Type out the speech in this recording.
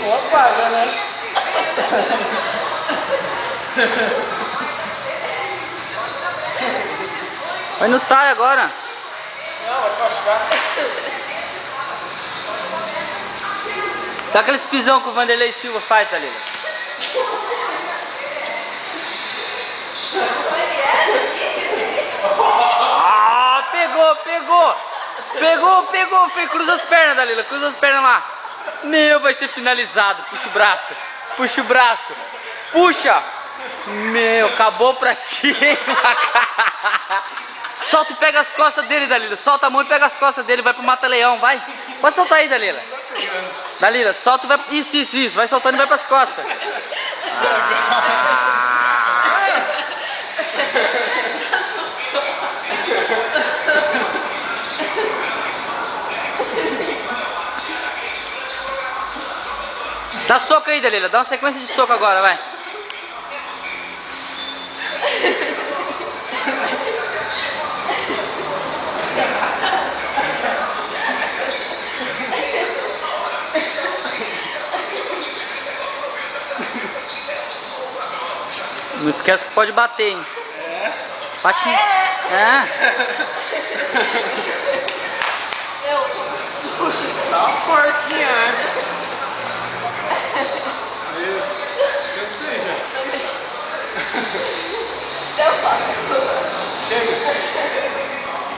Uma paga, né? Vai no Thai agora. Não, vai se machucar. Dá aqueles pisão que o Vanderlei Silva faz, Dalila. Ah, pegou, pegou. Pegou, pegou. Cruza as pernas, Dalila. Cruza as pernas lá. Meu, vai ser finalizado. Puxa o braço. Puxa o braço. Puxa. Meu, acabou pra ti, hein, Solta e pega as costas dele, Dalila. Solta a mão e pega as costas dele. Vai pro mata-leão, vai. Pode soltar aí, Dalila. Dalila, solta e vai... Isso. Vai soltando e vai pras costas. Dá soco aí, Dalila. Dá uma sequência de soco agora, vai. Não esquece que pode bater, hein? É? Bate. Dá uma porquinha, né?